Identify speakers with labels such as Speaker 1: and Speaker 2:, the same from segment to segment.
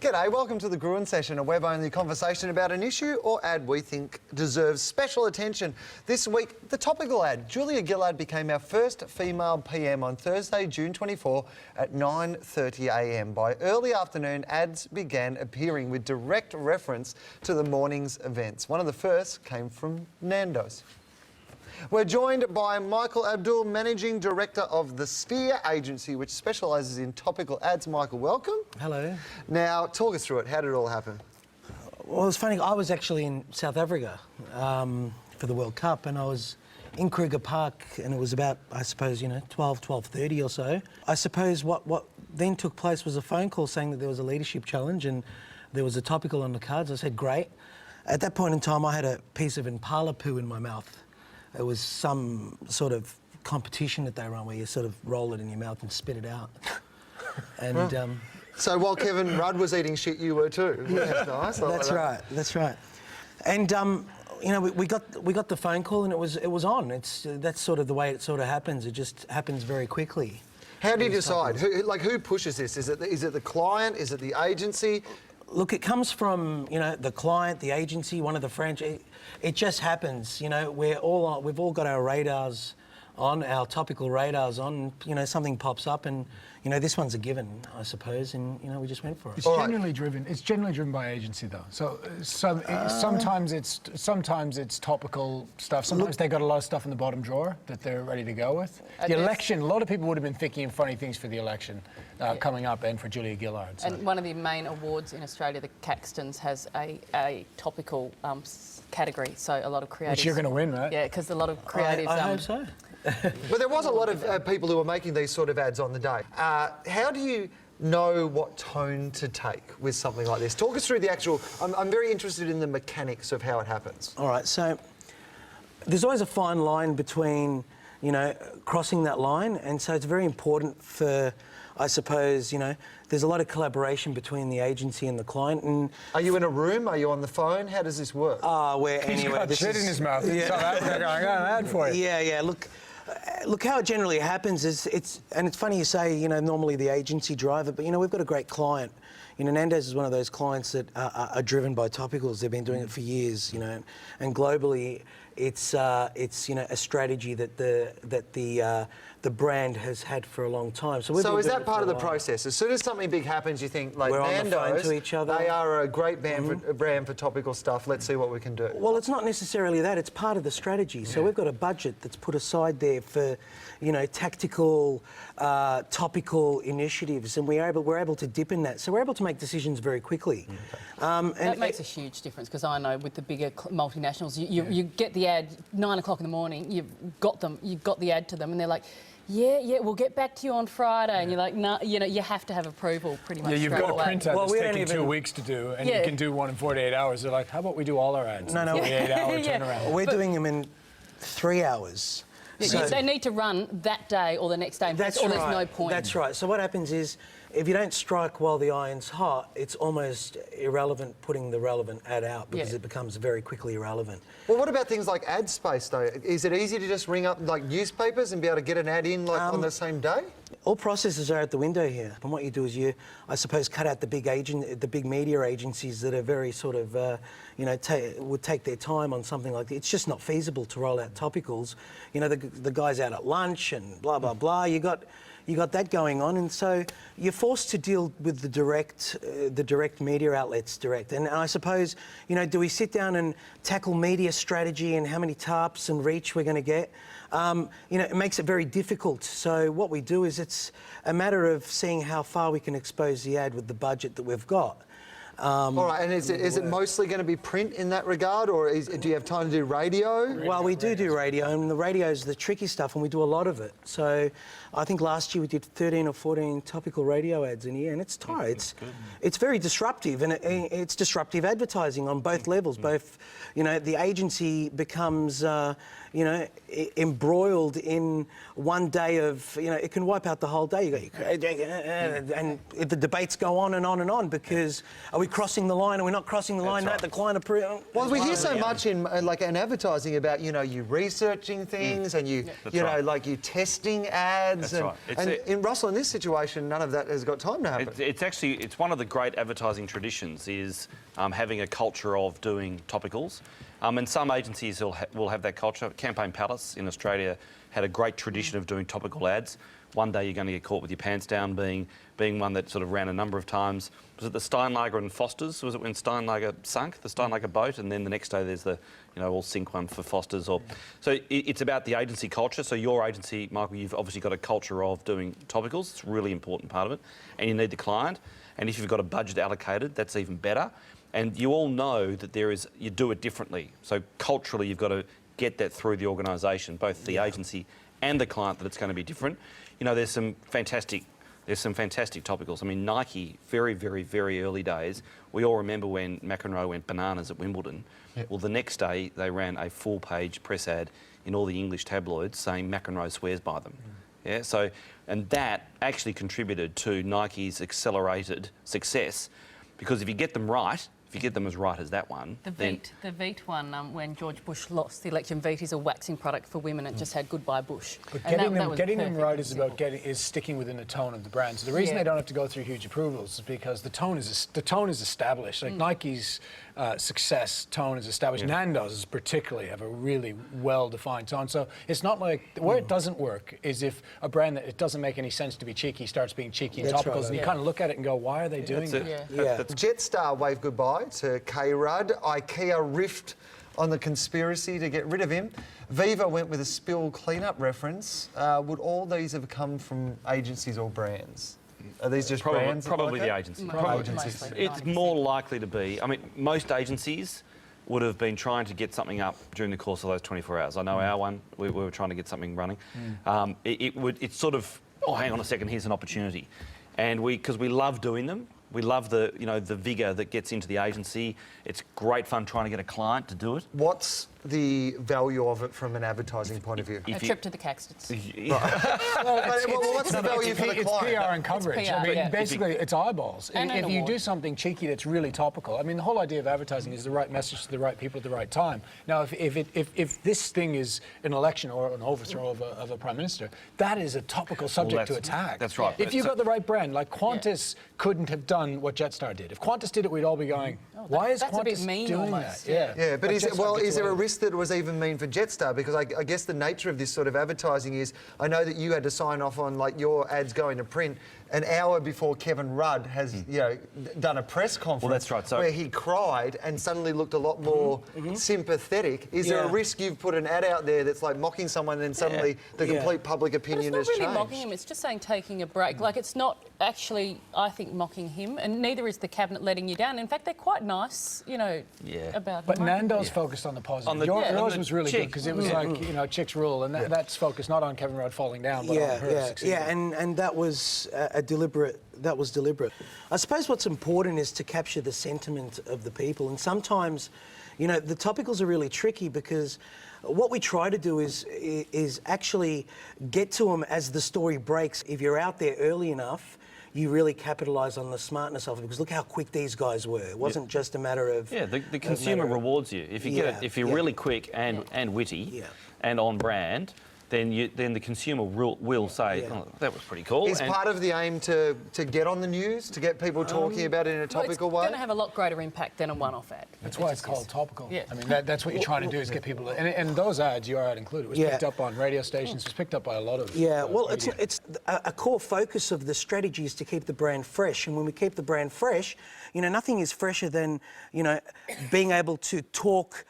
Speaker 1: G'day, welcome to the Gruen Session, a web-only conversation about an issue or ad we think deserves special attention. This week, the topical ad. Julia Gillard became our first female PM on Thursday, June 24 at 9:30am. By early afternoon, ads began appearing with direct reference to the morning's events. One of the first came from Nando's. We're joined by Michael Abdul, Managing Director of the Sphere Agency, which specialises in topical ads. Michael, welcome.
Speaker 2: Hello.
Speaker 1: Now, talk us through it. How did it all happen?
Speaker 2: Well, it's funny. I was actually in South Africa for the World Cup, and I was in Kruger Park, and it was about, I suppose, 12:30 or so. I suppose what then took place was a phone call saying that there was a leadership challenge and there was a topical on the cards. I said, great. At that point in time, I had a piece of impala poo in my mouth. It was some sort of competition that they run where you sort of roll it in your mouth and spit it out. And
Speaker 1: so while Kevin Rudd was eating shit, you were too. That's nice.
Speaker 2: That's right. That's right. And we got the phone call and it was on. That's sort of the way it sort of happens. It just happens very quickly.
Speaker 1: How do you decide? Who pushes this? Is it the client? Is it the agency?
Speaker 2: Look, it comes from the client, the agency, one of the franchise. It just happens. We've all got our radars on, our topical radars on. Something pops up, and this one's a given, I suppose, and we just went for it.
Speaker 3: It's generally driven. It's generally driven by agency, though. So sometimes it's topical stuff. Sometimes they got a lot of stuff in the bottom drawer that they're ready to go with. The election. A lot of people would have been thinking of funny things for the election coming up, and for Julia Gillard. So.
Speaker 4: And one of the main awards in Australia, the Caxtons, has a topical category. So a lot of creatives.
Speaker 3: Which you're going to win, right?
Speaker 4: Yeah, because a lot of creatives.
Speaker 2: I hope so.
Speaker 1: But there was a lot of people who were making these sort of ads on the day. How do you know what tone to take with something like this? Talk us through the actual... I'm very interested in the mechanics of how it happens.
Speaker 2: All right, so there's always a fine line between, crossing that line, and so it's very important for, I suppose, there's a lot of collaboration between the agency and the client. And
Speaker 1: are you in a room? Are you on the phone? How does this work?
Speaker 2: We're
Speaker 3: He's
Speaker 2: anyway.
Speaker 3: got shit in his mouth. Yeah. I got an ad for you.
Speaker 2: Yeah. Look, how it generally happens is it's funny you say, normally the agency drive it, but, we've got a great client. Nando's is one of those clients that are driven by topicals. They've been doing it for years, and globally it's a strategy that the brand has had for a long time. So is
Speaker 1: that part of the process? As soon as something big happens, you think, like,
Speaker 2: we're
Speaker 1: Nando's,
Speaker 2: on the phone to each other.
Speaker 1: They are a great brand for topical stuff. Let's see what we can do.
Speaker 2: Well, it's not necessarily that. It's part of the strategy. So we've got a budget that's put aside there for, tactical, topical initiatives, and we're able to dip in that. So we're able to make decisions very quickly.
Speaker 4: Okay. That makes a huge difference, because I know with the bigger multinationals, you get the ad 9 o'clock in the morning. You've got the ad to them, and they're like, yeah, we'll get back to you on Friday. And you're like, no, you have to have approval pretty much.
Speaker 3: Yeah, you've got a printout that's taking 2 weeks to do, and you can do one in 48 hours. They're like, how about we do all our ads?
Speaker 2: No,
Speaker 3: 48-hour turnaround.
Speaker 2: We're doing them in 3 hours.
Speaker 4: So they need to run that day or the next day, or there's no point.
Speaker 2: That's right. So what happens is, if you don't strike while the iron's hot, it's almost irrelevant putting the relevant ad out, because it becomes very quickly irrelevant.
Speaker 1: Well, what about things like ad space, though? Is it easy to just ring up like newspapers and be able to get an ad in on the same day?
Speaker 2: All processes are out the window here. And what you do is I suppose, cut out the big media agencies that are very sort of, would take their time on something like that. It's just not feasible to roll out topicals. The guys out at lunch and blah, blah, blah. You got that going on, and so you're forced to deal with the direct media outlets direct. And I suppose, do we sit down and tackle media strategy and how many tarps and reach we're going to get? It makes it very difficult. So what we do is it's a matter of seeing how far we can expose the ad with the budget that we've got.
Speaker 1: All right, and is it mostly going to be print in that regard, or do you have time to do radio?
Speaker 2: Well, we do radio, and the radio's the tricky stuff, and we do a lot of it. So I think last year we did 13 or 14 topical radio ads in a year, and it's tight. It's very disruptive, and it's disruptive advertising on both levels. Both, the agency becomes, you know, embroiled in one day of, you know, it can wipe out the whole day. And the debates go on and on and on because are we crossing the line? Are we not crossing the line? No, the client approved.
Speaker 1: Well, we hear so much in in advertising about, you know, you researching things and you like you testing ads. In Russell, in this situation, none of that has got time to happen.
Speaker 5: It's one of the great advertising traditions is having a culture of doing topicals. And some agencies will have that culture. Campaign Palace in Australia had a great tradition of doing topical ads. One day you're going to get caught with your pants down being one that sort of ran a number of times. Was it the Steinlager and Foster's? Was it when Steinlager sunk, the Steinlager boat? And then the next day there's the, you know, all sink one for Foster's. So it's about the agency culture. So your agency, Michael, you've obviously got a culture of doing topicals. It's a really important part of it. And you need the client. And if you've got a budget allocated, that's even better. And you all know that you do it differently. So culturally, you've got to get that through the organisation, both the agency and the client, that it's going to be different. You know, there's some fantastic topicals. I mean, Nike, very, very, very early days, we all remember when McEnroe went bananas at Wimbledon. Yep. Well, the next day they ran a full-page press ad in all the English tabloids saying McEnroe swears by them. Yeah, so, and that actually contributed to Nike's accelerated success, because if you get them right, if you get them as right as that one...
Speaker 4: The Veet one, when George Bush lost the election, Veet is a waxing product for women. It just had Goodbye Bush.
Speaker 3: But getting them right is sticking within the tone of the brand. So the reason they don't have to go through huge approvals is because the tone is established. Like Nike's success tone is established. Nando's particularly have a really well-defined tone. So it's not like where it doesn't work is if a brand that it doesn't make any sense to be cheeky starts being cheeky in topicals, and you kind of look at it and go, why are they doing that?
Speaker 1: Jetstar waved goodbye to K. Rudd. IKEA riffed on the conspiracy to get rid of him. Viva went with a spill cleanup reference. Would all these have come from agencies or brands? Are these just brands?
Speaker 5: Probably the agency. It's more likely to be. I mean, most agencies would have been trying to get something up during the course of those 24 hours. I know our one, we were trying to get something running. It's sort of, oh, hang on a second, here's an opportunity. And because we love doing them. We love the vigour that gets into the agency. It's great fun trying to get a client to do it.
Speaker 1: What's the value of it from an advertising point of view?
Speaker 4: A trip to the Caxtons.
Speaker 1: What's the value for the client?
Speaker 3: It's PR and coverage.
Speaker 4: PR,
Speaker 3: I mean, basically, it's eyeballs. If you do something cheeky that's really topical, I mean, the whole idea of advertising is the right message to the right people at the right time. Now, if this thing is an election or an overthrow of a prime minister, that is a topical subject to attack.
Speaker 5: That's right.
Speaker 3: If you've got the right brand, like Qantas couldn't have done what Jetstar did. If Qantas did it, we'd all be going, why is Qantas doing that?
Speaker 1: Yeah, but is there a risk that it was even mean for Jetstar? Because I guess the nature of this sort of advertising is, I know that you had to sign off on like your ads going to print an hour before Kevin Rudd has done a press conference.
Speaker 5: Well, that's right. So,
Speaker 1: where he cried and suddenly looked a lot more sympathetic. Is there a risk you've put an ad out there that's like mocking someone and then suddenly the complete public opinion has changed?
Speaker 4: It's not really mocking him, it's just saying taking a break. Like, it's not actually, I think, mocking him, and neither is the cabinet letting you down. In fact, they're quite nice, about him.
Speaker 3: But Nando's focused on the positive. Yours was really good because it was like, chicks rule, and that's focused not on Kevin Rudd falling down, but on her succeeding.
Speaker 2: And that was deliberate. I suppose what's important is to capture the sentiment of the people, and sometimes, the topicals are really tricky because what we try to do is actually get to them as the story breaks. If you're out there early enough, you really capitalise on the smartness of it, because look how quick these guys were. It wasn't just a matter of...
Speaker 5: the consumer rewards you. If you get it, if you're really quick and witty and on brand, then the consumer will say, oh, that was pretty cool.
Speaker 1: Is part of the aim to get on the news, to get people talking about it in a topical way?
Speaker 4: It's going to have a lot greater impact than a one-off ad.
Speaker 3: That's why it's called topical. Yeah. I mean, that's what you're trying to do, is get people... And those ads, your ad included, was picked up on radio stations, was picked up by a lot of...
Speaker 2: it's a core focus of the strategy is to keep the brand fresh. And when we keep the brand fresh, nothing is fresher than, being able to talk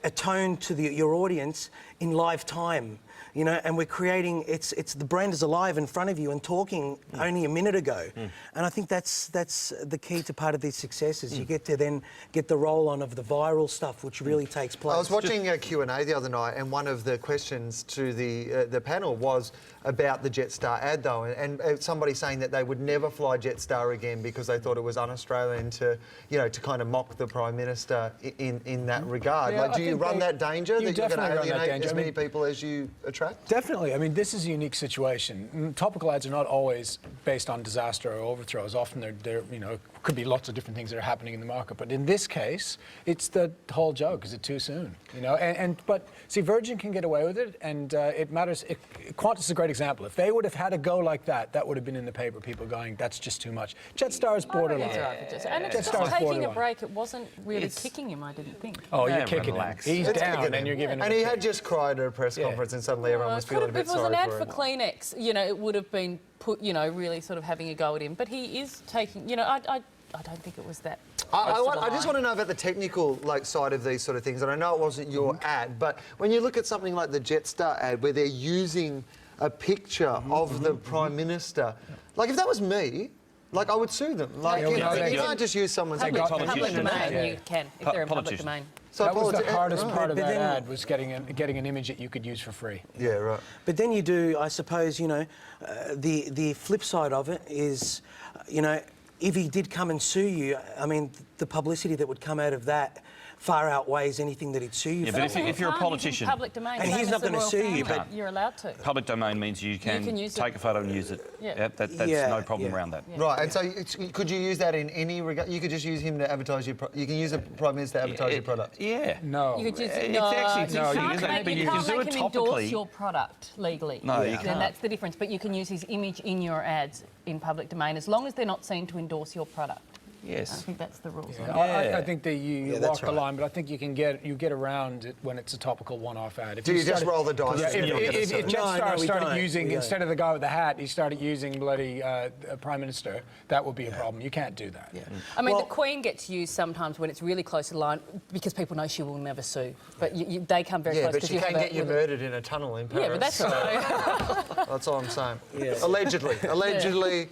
Speaker 2: a tone to your audience in live time. And we're creating, it's the brand is alive in front of you and talking only a minute ago. And I think that's the key to part of these successes. You get to then get the roll-on of the viral stuff, which really takes place.
Speaker 1: I was watching a Q&A the other night, and one of the questions to the panel was, about the Jetstar ad, though, and somebody saying that they would never fly Jetstar again because they thought it was un-Australian to, you know, to kind of mock the Prime Minister in that regard.
Speaker 3: Yeah,
Speaker 1: like, do
Speaker 3: I
Speaker 1: you
Speaker 3: think
Speaker 1: run that danger
Speaker 3: you
Speaker 1: that you're going to
Speaker 3: definitely run that
Speaker 1: alienate
Speaker 3: danger.
Speaker 1: as
Speaker 3: I
Speaker 1: many
Speaker 3: mean,
Speaker 1: people as you attract?
Speaker 3: Definitely. I mean, this is a unique situation. Topical ads are not always based on disaster or overthrows. Often they're you know, could be lots of different things that are happening in the market. But in this case, it's the whole joke. Is it too soon? You know, but see, Virgin can get away with it, and it matters. Qantas is a great example. If they would have had a go like that, that would have been in the paper. People going, that's just too much. Jetstar is borderline.
Speaker 4: And it's just
Speaker 3: Jetstar's
Speaker 4: taking a
Speaker 3: borderline.
Speaker 4: break. It wasn't really kicking him, I didn't think.
Speaker 3: Oh,
Speaker 5: Yeah,
Speaker 3: you're kicking
Speaker 5: relax.
Speaker 3: him. He's
Speaker 1: It's
Speaker 3: down,
Speaker 1: kicking
Speaker 3: and
Speaker 1: him.
Speaker 3: you're giving him
Speaker 1: And
Speaker 3: a
Speaker 1: he
Speaker 3: kick.
Speaker 1: had just cried at a press conference, and suddenly everyone was feeling a bit
Speaker 4: If it was
Speaker 1: sorry
Speaker 4: an ad
Speaker 1: for
Speaker 4: for
Speaker 1: him.
Speaker 4: Kleenex, you know, it would have been put, you know, really sort of having a go at him. But he is taking, you know, I don't think it was that.
Speaker 1: I just want to know about the technical side of these sort of things. And I know it wasn't your ad, but when you look at something like the Jetstar ad where they're using a picture of the Prime Minister, like if that was me, like I would sue them. Like
Speaker 3: Yeah,
Speaker 1: you
Speaker 3: well,
Speaker 1: know,
Speaker 3: they
Speaker 1: you
Speaker 3: got-
Speaker 1: can't just use someone's
Speaker 4: Public
Speaker 1: picture.
Speaker 4: domain,
Speaker 3: Yeah.
Speaker 4: you can, if they're in public
Speaker 5: Politician.
Speaker 4: domain.
Speaker 1: So
Speaker 3: That was the
Speaker 1: politi-
Speaker 3: hardest
Speaker 1: right.
Speaker 3: part of
Speaker 2: But
Speaker 3: that
Speaker 2: then-
Speaker 3: ad, was getting an image that you could use for free.
Speaker 1: Yeah, right.
Speaker 2: But then you do, I suppose, you know, the flip side of it is, you know, if he did come and sue you, I mean, the publicity that would come out of that far outweighs anything that he'd sue you
Speaker 5: Yeah,
Speaker 2: for.
Speaker 5: but if you're a
Speaker 4: He's in
Speaker 5: politician,
Speaker 4: public domain.
Speaker 2: And
Speaker 4: same
Speaker 2: he's
Speaker 4: as
Speaker 2: not
Speaker 4: the
Speaker 2: gonna
Speaker 4: royal
Speaker 2: sue
Speaker 4: family.
Speaker 2: you,
Speaker 5: but-
Speaker 4: You're allowed to.
Speaker 5: public domain means you can
Speaker 4: use
Speaker 5: take
Speaker 4: it.
Speaker 5: a photo and use it.
Speaker 4: Yeah.
Speaker 5: That's
Speaker 2: Yeah,
Speaker 5: no problem
Speaker 2: yeah.
Speaker 5: around that.
Speaker 1: Right, and so could you use that in any regard? You could just use him to advertise your. You can use a Prime Minister to advertise your product.
Speaker 5: Yeah.
Speaker 3: No.
Speaker 4: You could just,
Speaker 5: It's
Speaker 4: no,
Speaker 5: actually-
Speaker 3: no,
Speaker 4: you
Speaker 3: you
Speaker 4: can't
Speaker 3: can't,
Speaker 4: make,
Speaker 5: but
Speaker 4: you
Speaker 5: you
Speaker 4: can't
Speaker 5: can do
Speaker 4: make
Speaker 5: it
Speaker 4: him endorse
Speaker 5: topically.
Speaker 4: your product legally.
Speaker 5: No, you
Speaker 4: Then
Speaker 5: can't.
Speaker 4: that's the difference. But you can use his image in your ads in public domain as long as they're not seen to endorse your product. I
Speaker 5: Yes.
Speaker 4: think that's the rules.
Speaker 3: Yeah,
Speaker 4: on it.
Speaker 3: I think that you
Speaker 2: Yeah,
Speaker 3: walk
Speaker 2: that's
Speaker 3: the
Speaker 2: right.
Speaker 3: line, but I think you get around it when it's a topical one-off ad. If
Speaker 1: Do you just roll the dice?
Speaker 3: Yeah,
Speaker 1: and you're not gonna
Speaker 3: if
Speaker 1: sue?
Speaker 3: Jetstar
Speaker 2: No, we
Speaker 3: started
Speaker 2: don't.
Speaker 3: using,
Speaker 2: We don't.
Speaker 3: instead of the guy with the hat, he started using bloody Prime Minister, that would be a problem. You can't do that.
Speaker 4: I mean,
Speaker 2: Well-
Speaker 4: the Queen gets used sometimes when it's really close to the line because people know she will never sue. But they come very
Speaker 1: Yeah,
Speaker 4: close
Speaker 1: but
Speaker 4: because
Speaker 1: she
Speaker 4: you
Speaker 1: can
Speaker 4: have
Speaker 1: get you murdered in a tunnel in Paris.
Speaker 4: Yeah, but that's all right.
Speaker 1: That's all I'm saying. Allegedly,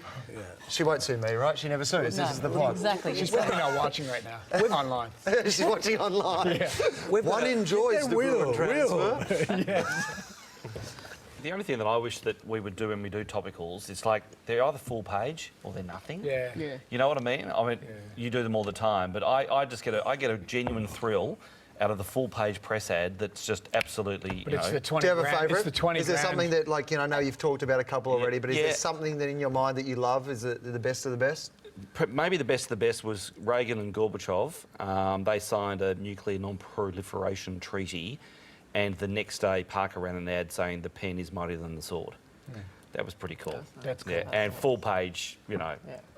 Speaker 1: she won't sue me, right? She never sues.
Speaker 4: No,
Speaker 1: This is the point.
Speaker 4: exactly.
Speaker 3: She's probably not watching right now, online.
Speaker 1: She's watching online.
Speaker 2: We've
Speaker 1: One
Speaker 2: got a-
Speaker 1: enjoys the Gruen transfer.
Speaker 5: The only thing that I wish that we would do when we do topicals is like they're either full page or they're nothing.
Speaker 3: Yeah.
Speaker 5: You know what I mean? I mean, you do them all the time, but I just get a genuine thrill out of the full page press ad that's just absolutely,
Speaker 3: But
Speaker 5: you
Speaker 3: it's
Speaker 5: know.
Speaker 3: the 20
Speaker 1: Do you have a
Speaker 3: grand.
Speaker 1: favourite?
Speaker 3: It's the 20
Speaker 1: Is there
Speaker 3: grand.
Speaker 1: something that, like, you know, I know you've talked about a couple already, but is there
Speaker 5: Yeah.
Speaker 1: something that in your mind that you love? Is it the best of the best?
Speaker 5: Maybe the best of the best was Reagan and Gorbachev. They signed a nuclear non-proliferation treaty, and the next day Parker ran an ad saying the pen is mightier than the sword. That was pretty cool.
Speaker 3: That's cool.
Speaker 5: Yeah, and full page, you know,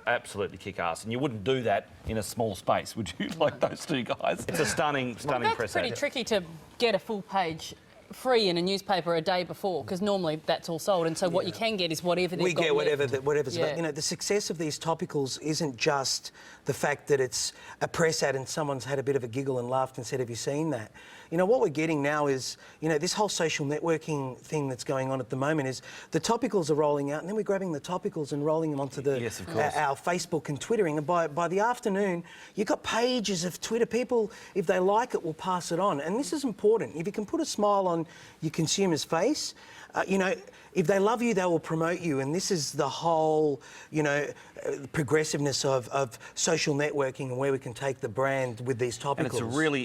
Speaker 5: absolutely kick ass. And you wouldn't do that in a small space, would you? Like those two guys. It's a stunning
Speaker 4: Well, that's
Speaker 5: press
Speaker 4: pretty
Speaker 5: ad.
Speaker 4: tricky to get a full page free in a newspaper a day before because normally that's all sold, and so what you can get is whatever they've
Speaker 2: We
Speaker 4: got
Speaker 2: get
Speaker 4: left.
Speaker 2: whatever's
Speaker 4: Yeah.
Speaker 2: about. You know, the success of these topicals isn't just the fact that it's a press ad and someone's had a bit of a giggle and laughed and said, "Have you seen that?" You know, what we're getting now is, you know, this whole social networking thing that's going on at the moment is the topicals are rolling out, and then we're grabbing the topicals and rolling them onto the
Speaker 5: Yes, of course.
Speaker 2: our Facebook and Twittering. And by the afternoon, you've got pages of Twitter. People, if they like it, will pass it on. And this is important. If you can put a smile on your consumer's face, you know, if they love you, they will promote you. And this is the whole, you know, progressiveness of social networking and where we can take the brand with these topicals.
Speaker 5: And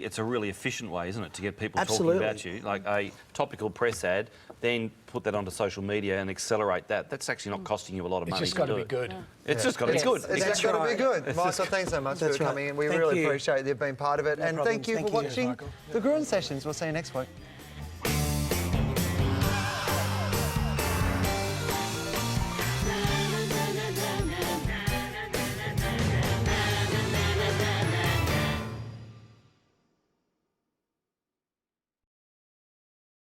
Speaker 5: it's a really efficient way, isn't it, to get people
Speaker 2: Absolutely.
Speaker 5: talking about you? Like a topical press ad, then put that onto social media and accelerate that. That's actually not costing you a lot of
Speaker 3: It's
Speaker 5: money.
Speaker 3: just got to
Speaker 5: do
Speaker 3: be
Speaker 5: it.
Speaker 3: good.
Speaker 5: It's just got to be good.
Speaker 1: It's
Speaker 2: That's
Speaker 1: got to
Speaker 2: right.
Speaker 1: be good. Michael, thanks so much
Speaker 2: That's
Speaker 1: for
Speaker 2: right.
Speaker 1: coming in. We
Speaker 2: Thank
Speaker 1: really
Speaker 2: you.
Speaker 1: appreciate you being part of it. and
Speaker 2: problem.
Speaker 1: thank you
Speaker 2: Thank
Speaker 1: for
Speaker 2: you.
Speaker 1: watching
Speaker 3: Michael.
Speaker 1: the Gruen Sessions. We'll see you next week.